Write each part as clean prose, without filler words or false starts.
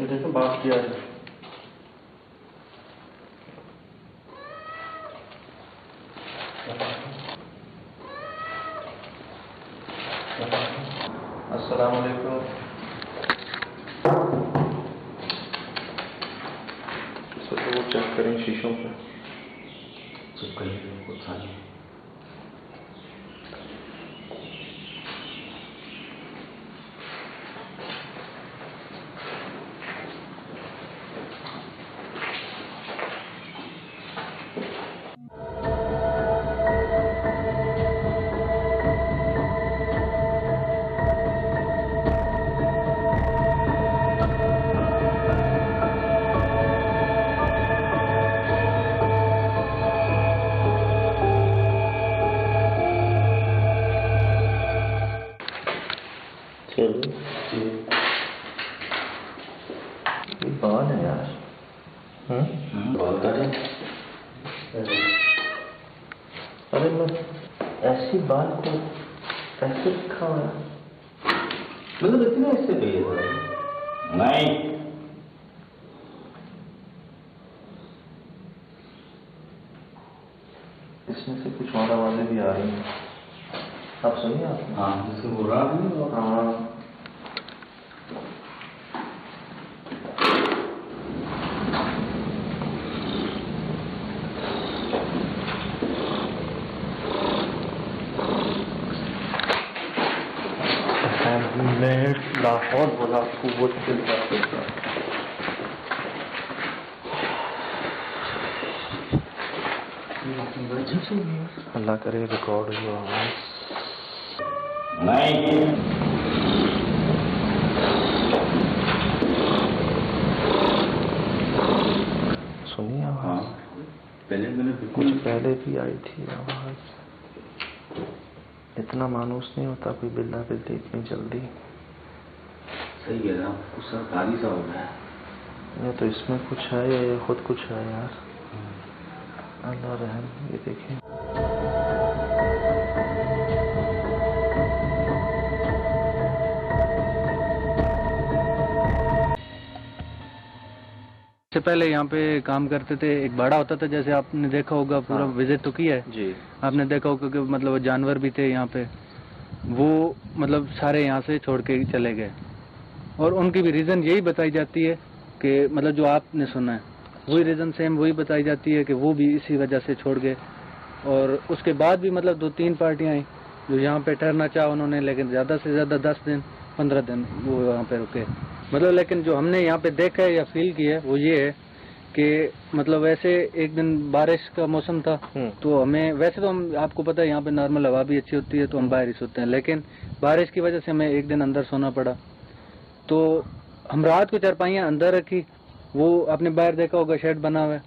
ये देखो बात किया है। अस्सलाम वालेकुम। तो वो चेक करें शीशों पे। चेक करिए कुछ था नहीं। ये बाल है यार। बाल काटे। अरे मैं ऐसी बाल को ऐसे रखा हुआ है, मतलब इतने ऐसे भेज रहे नहीं। इसमें से कुछ और आवाजें भी आ रही हैं। आप सुनिए आप। हाँ जैसे बोल रहा है। हाँ लाहौर बोला कुव्वत बिल्लाह। अल्लाह करे रिकॉर्ड हुआ आवाज नहीं। सुनिए आवाज। पहले मैंने कुछ पहले भी आई थी आवाज। इतना मानूस नहीं होता कोई बिल्ला बिल्ली इतनी जल्दी। सही है ना, कुछ सरकारी सा हो गया है। या तो इसमें कुछ है या ये खुद कुछ है यार। अल्लाह रहम। ये देखिए से पहले यहाँ पे काम करते थे, एक बाड़ा होता था, जैसे आपने देखा होगा, पूरा विजिट तो किया है जी। आपने देखा होगा कि मतलब जानवर भी थे यहाँ पे, वो मतलब सारे यहाँ से छोड़ के चले गए। और उनकी भी रीज़न यही बताई जाती है कि मतलब जो आपने सुना है वही रीज़न सेम वही बताई जाती है कि वो भी इसी वजह से छोड़ गए। और उसके बाद भी मतलब 2-3 पार्टियाँ आई जो यहाँ पे ठहरना चाहा उन्होंने, लेकिन ज़्यादा से ज़्यादा 10 दिन 15 दिन वो यहाँ पे रुके। मतलब लेकिन जो हमने यहाँ पे देखा है या फील किया है वो ये है कि मतलब वैसे एक दिन बारिश का मौसम था तो हमें, वैसे तो हम आपको पता है यहाँ पे नॉर्मल हवा भी अच्छी होती है तो हम बाहर ही सोते हैं, लेकिन बारिश की वजह से हमें एक दिन अंदर सोना पड़ा। तो हम रात को चारपाइयाँ अंदर रखी, वो आपने बाहर देखा होगा शेड बना हुआ है,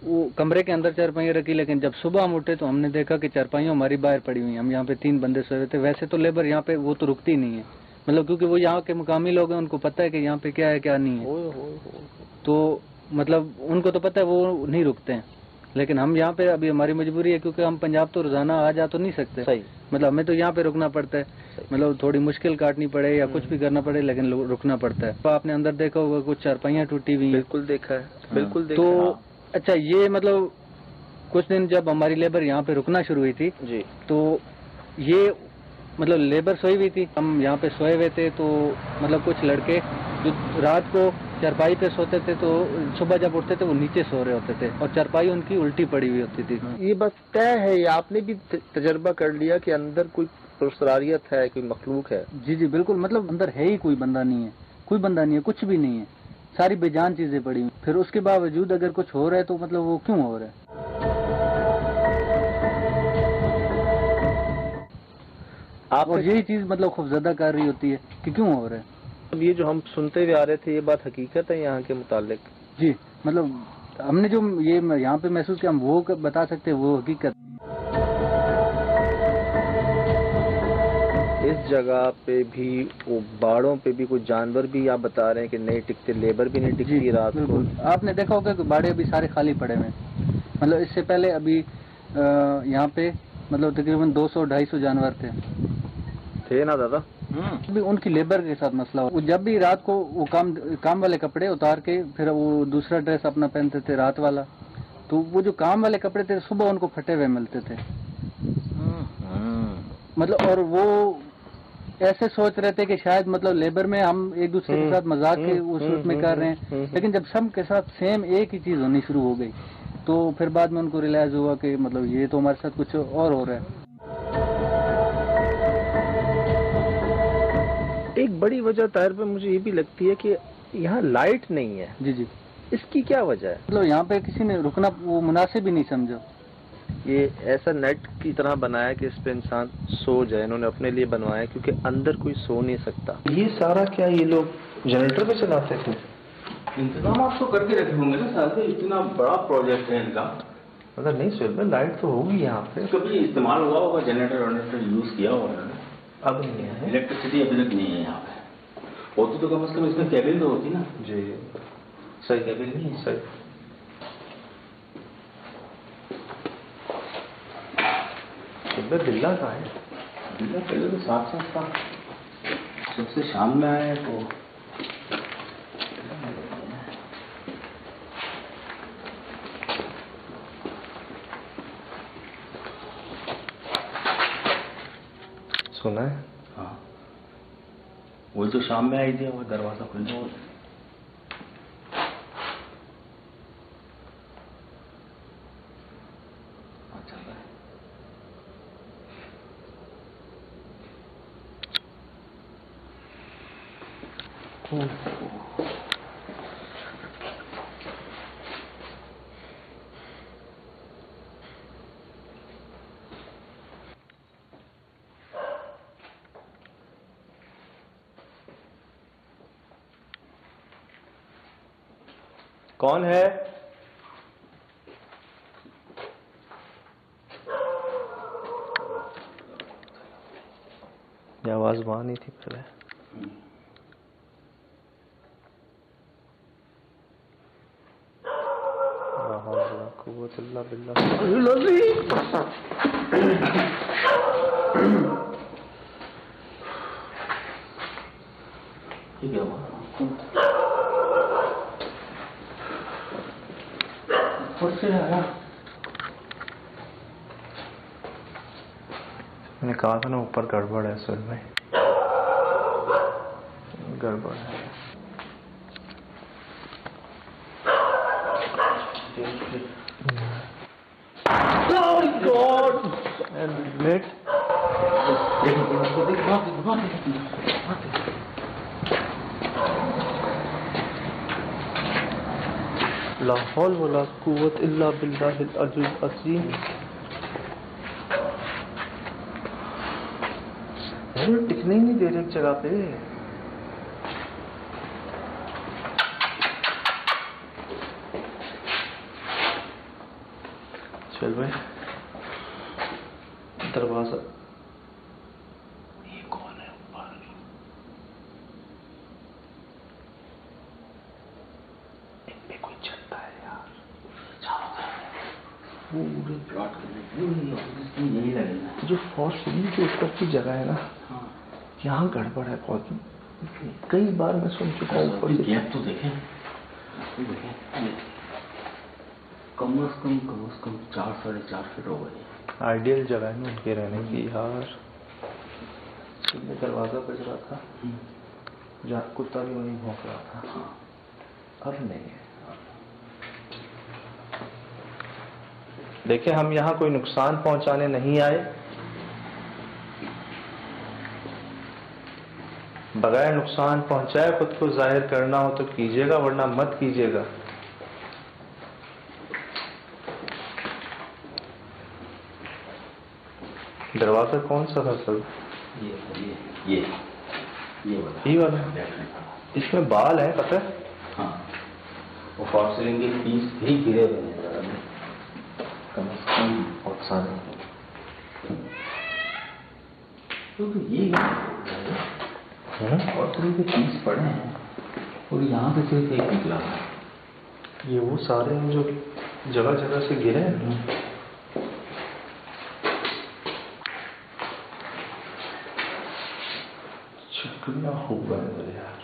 वो कमरे के अंदर चारपाइयाँ रखी, लेकिन जब सुबह हम उठे तो हमने देखा कि चारपाइयाँ हमारी बाहर पड़ी हुई हैं। हम यहाँ पे 3 बंदे सोए हुए थे। वैसे तो लेबर यहाँ पे वो तो रुकती नहीं है, मतलब क्योंकि वो यहाँ के मुकामी लोग हैं, उनको पता है कि यहाँ पे क्या है क्या नहीं है, तो मतलब उनको तो पता है, वो नहीं रुकते हैं। लेकिन हम यहाँ पे अभी हमारी मजबूरी है क्योंकि हम पंजाब तो रोजाना आ जा तो नहीं सकते। सही। मतलब हमें तो यहाँ पे रुकना पड़ता है, मतलब थोड़ी मुश्किल काटनी पड़े या कुछ भी करना पड़े, लेकिन रुकना पड़ता है। तो आपने अंदर देखा होगा कुछ चारपाइयाँ टूटी हुई हैं। बिल्कुल देखा है, बिल्कुल देखा है। तो अच्छा, ये मतलब कुछ दिन जब हमारी लेबर यहाँ पे रुकना शुरू हुई थी जी, तो ये मतलब लेबर सोई हुई थी, हम यहाँ पे सोए हुए थे, तो मतलब कुछ लड़के जो रात को चारपाई पे सोते थे तो सुबह जब उठते थे वो नीचे सो रहे होते थे और चारपाई उनकी उल्टी पड़ी हुई होती थी। ये बात तय है या आपने भी तजर्बा कर लिया कि अंदर कोई पुरस्कारियत है, कोई मखलूक है? जी जी बिल्कुल, मतलब अंदर है ही कोई बंदा नहीं है, कोई बंदा नहीं है, कुछ भी नहीं है, सारी बेजान चीजें पड़ी हुई। फिर उसके बावजूद अगर कुछ हो रहा है तो मतलब वो क्यों हो रहा है? आप और यही चीज मतलब खौफजदा कर रही होती है कि क्यों हो रहा है। अब ये जो हम सुनते हुए आ रहे थे, ये बात हकीकत है यहाँ के मुतालिक? जी, मतलब हमने जो ये यहाँ पे महसूस किया हम वो बता सकते हैं, वो हकीकत। इस जगह पे भी, वो बाड़ों पे भी कुछ जानवर भी आप बता रहे हैं कि नहीं टिकते, लेबर भी नहीं टिकती रात को। आपने देखा होगा कि बाड़े अभी सारे खाली पड़े हुए हैं। मतलब इससे पहले अभी यहाँ पे मतलब तकरीबन 200-250 जानवर थे ना दादा? भी उनकी लेबर के साथ मसला हो। वो जब भी रात को वो काम वाले कपड़े उतार के फिर वो दूसरा ड्रेस अपना पहनते थे रात वाला, तो वो जो काम वाले कपड़े थे सुबह उनको फटे हुए मिलते थे। मतलब और वो ऐसे सोच रहे थे कि शायद मतलब लेबर में हम एक दूसरे के साथ मजाक के उस में कर रहे हैं, लेकिन जब सब के साथ सेम एक ही चीज होनी शुरू हो गई तो फिर बाद में उनको रियलाइज हुआ कि मतलब ये तो हमारे साथ कुछ और हो रहा है। एक बड़ी वजह ताहिर पे मुझे ये भी लगती है कि यहाँ लाइट नहीं है। जी जी, इसकी क्या वजह है? मतलब यहाँ पे किसी ने रुकना वो मुनासिब ही नहीं समझा। ये ऐसा नेट की तरह बनाया कि इस पे इंसान सो जाए, इन्होंने अपने लिए बनवाया क्योंकि अंदर कोई सो नहीं सकता। ये सारा क्या ये लोग जनरेटर पे चलाते थे? इंतजाम आप तो करके रखे होंगे ना साहब, इतना बड़ा प्रोजेक्ट है इनका। मतलब नहीं सुन में लाइट तो होगी यहाँ पे, कभी इस्तेमाल हुआ होगा, जनरेटर यूज किया होगा ना? अब नहीं है। इलेक्ट्रिसिटी अभी तक नहीं है यहाँ पे। होती तो कम से कम इसमें केबिल तो होती ना। जी सही, केबिल नहीं है सही। बिल्ला कहाँ है? बिल्ला पहले तो साफ साफ था, सबसे शाम में आया तो सुना है। हाँ, वही तो शाम में आई थी, वो दरवाजा खुल गया। चल रहा है। कौन है? ये आवाज वहां नहीं थी पहले। ठीक है वो से आया। मैंने कहा था ना ऊपर गड़बड़ है, असल में गड़बड़ है। Oh God! And wait. ला हौल वला कुव्वत इल्ला बिल्लाहिल अलील अज़ीम। टिकने ही नहीं दे रहे एक जगह पे। चल भाई, दरवाजा। ये कौन है ऊपर? इन पे कोई चलता है यार। पूरे प्लॉट यही लगेगा। जो फॉर सीलिंग के ऊपर की जगह है ना, यहाँ गड़बड़ है बहुत। कई बार मैं सुन चुका हूँ ऊपर से। गैप तो देखें, कम से कम 4-4.5 फीट हो गई। आइडियल जगह है ना उनके रहने की यार। मैं दरवाजा बज रहा था, जहाँ कुत्ता भी वहीं भौंक रहा था। अब नहीं है। देखिए, हम यहाँ कोई नुकसान पहुंचाने नहीं आए। बगैर नुकसान पहुंचाए खुद को जाहिर करना हो तो कीजिएगा, वरना मत कीजिएगा। दरवाजा कौन सा था सर? ये वाला। इसमें बाल है पता है? हाँ, वो फॉर सीलिंग के पीस भी गिरे हुए हैं कम से कम बहुत सारे। तो ये और तरह के पीस पड़े हैं और यहाँ पे सिर्फ एक निकला है। ये वो सारे हैं जो जगह जगह से गिरे हैं। कितना खूब है यार।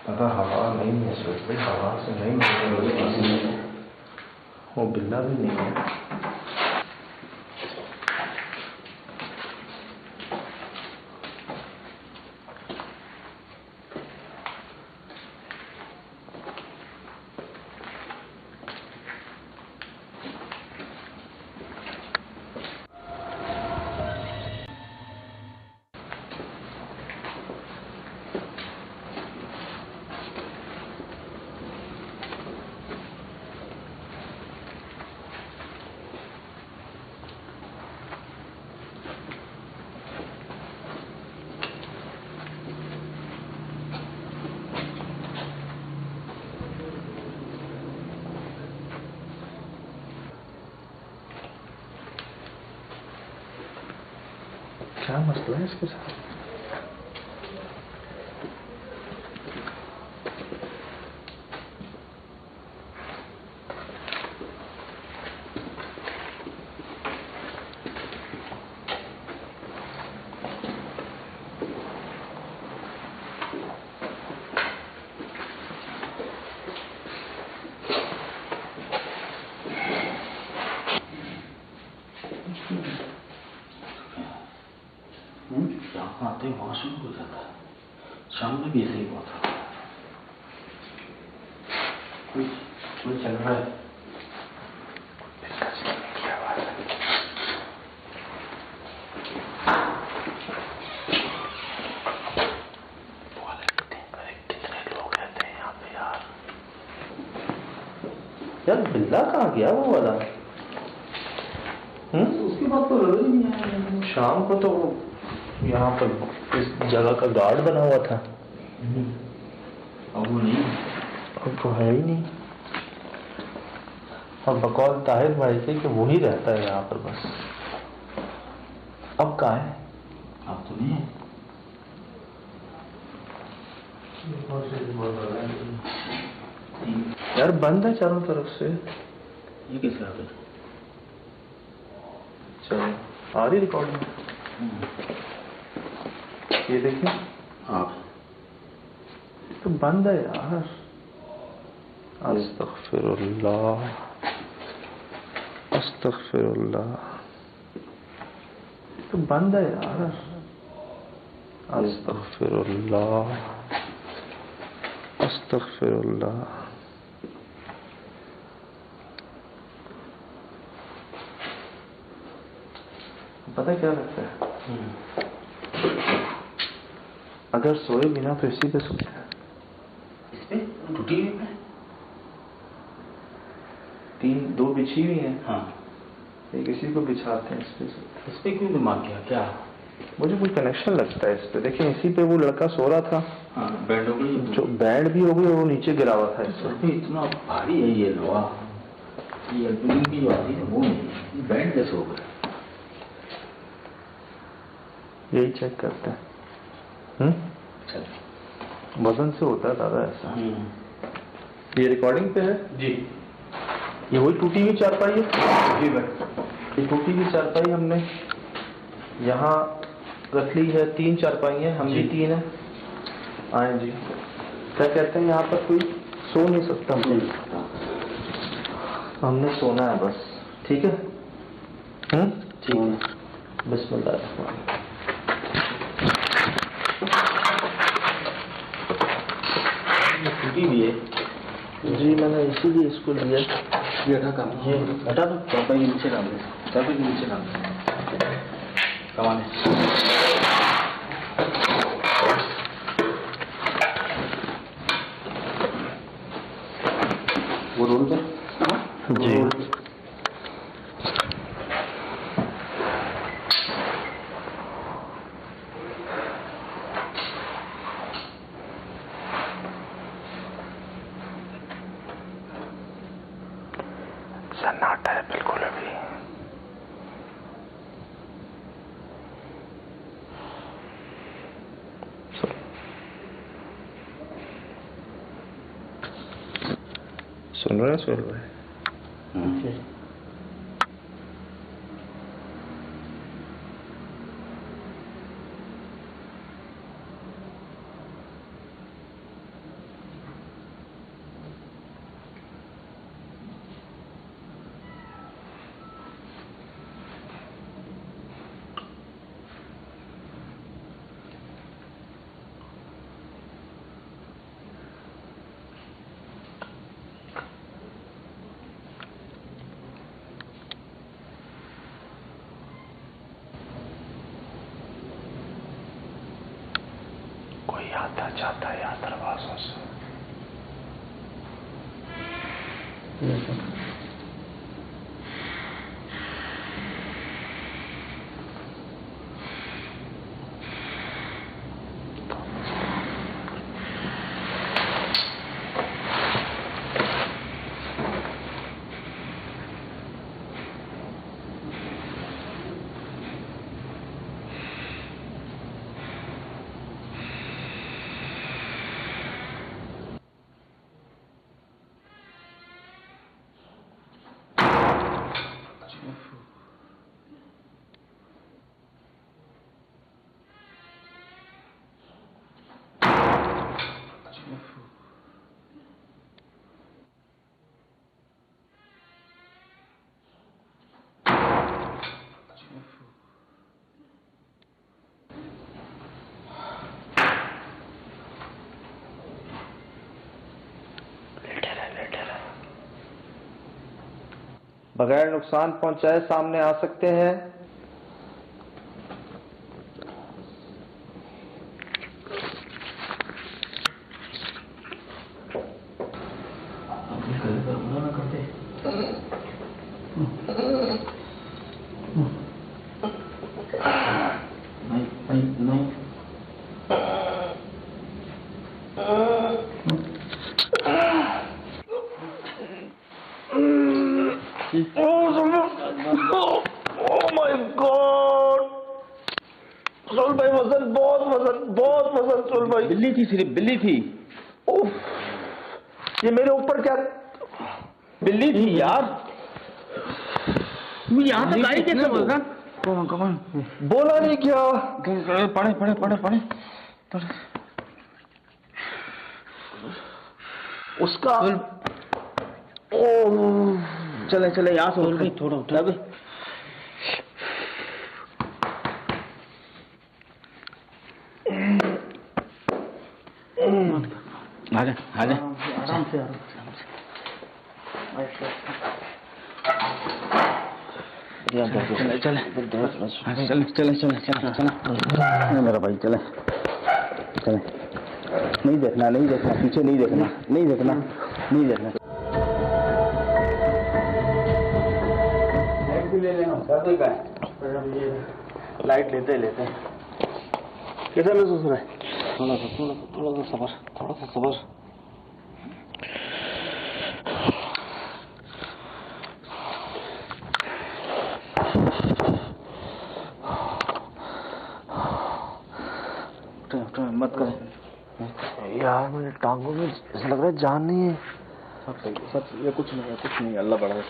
पता हवा नहीं है सोच भाई, हवा से नहीं मिलने वो बिल्ला भी नहीं है। क्या मसला है इसके साथ? यहाँ आते वहां शुरू हो जाता है। शाम में भी ऐसे ही हुआ था। कोई चल रहा है। कितने लोग रहते हैं यहाँ पे यार? यार बिल्ला कहाँ गया वो वाला? उसके बाद तो लड़ ही नहीं आया। शाम को तो यहाँ पर इस जगह का गार्ड बना हुआ था। अब वो नहीं, अब तो है ही नहीं। और बकौल ताहिर भाई से कि वो ही रहता है यहाँ पर बस। अब कहाँ है? अब तो नहीं है। यार बंद है चारों तरफ से। ये कैसे आ गया? चलो आ रही रिकॉर्डिंग। ये देखिए। हाँ तो बंद है यार। अस्तगफिरुल्लाह, अस्तगफिरुल्लाह। तो बंद है यार। अस्तगफिरुल्लाह, अस्तगफिरुल्लाह। पता क्या लगता है? अगर सोए बिना तो इसी पे सोए। इस पे टूटी हुई है। 2 बिछी हुई हैं। हाँ, एक इसी को बिछाते हैं इस पे क्यों दिमाग किया? क्या मुझे कोई कनेक्शन लगता है इस पे। देखिए इसी पे वो लड़का सो रहा था। हाँ, बैंड हो गई। जो बैंड भी हो गई और वो नीचे गिरा हुआ था इस सर पे इतना भारी है ये लोहा। ये एल्यूमिनियम की जो आती है वो नहीं, ये बैंड कैसे हो गया? यही चेक करते हैं। वजन से होता है दादा ऐसा। ये रिकॉर्डिंग पे है जी। ये वही टूटी हुई चारपाई है जी ये टूटी हुई चारपाई हमने यहाँ रख ली है। 3 चारपाई हैं, हम भी 3 हैं। आए जी। क्या कहते हैं यहाँ पर कोई सो नहीं सकता। हमने सोना है बस। ठीक है। ठीक है। बिस्मिल्लाह। टूटी भी है जी, मैंने इसीलिए इसको लिया। ये हटा दो। चारपाई के नीचे डाल दे। चारपाई के नीचे डाल दे। कमाने वो रोल कर जी। सन्नाटा है बिल्कुल अभी। सुन रहे हैं सोहेल भाई? आता जाता है यहाँ दरवाजों से। बगैर नुकसान पहुंचाए सामने आ सकते हैं। भाई वजन बहुत वजन सुल भाई। बिल्ली थी, सिर्फ बिल्ली थी। उफ, ये मेरे ऊपर क्या बिल्ली थी यार। यहाँ तक आई कैसे? कौन बोला नहीं क्या? पढ़े उसका चले यहाँ से थोड़ा आजा आराम से चले मेरा भाई, चले नहीं देखना पीछे, नहीं देखना लाइट भी ले लेना। लाइट लेते कैसा महसूस हो रहा है? थोड़ा सा सबर। मत कर यार, मेरे टांगों में ऐसा लग रहा है जान नहीं है। सब ये कुछ नहीं, अल्लाह बड़ा है।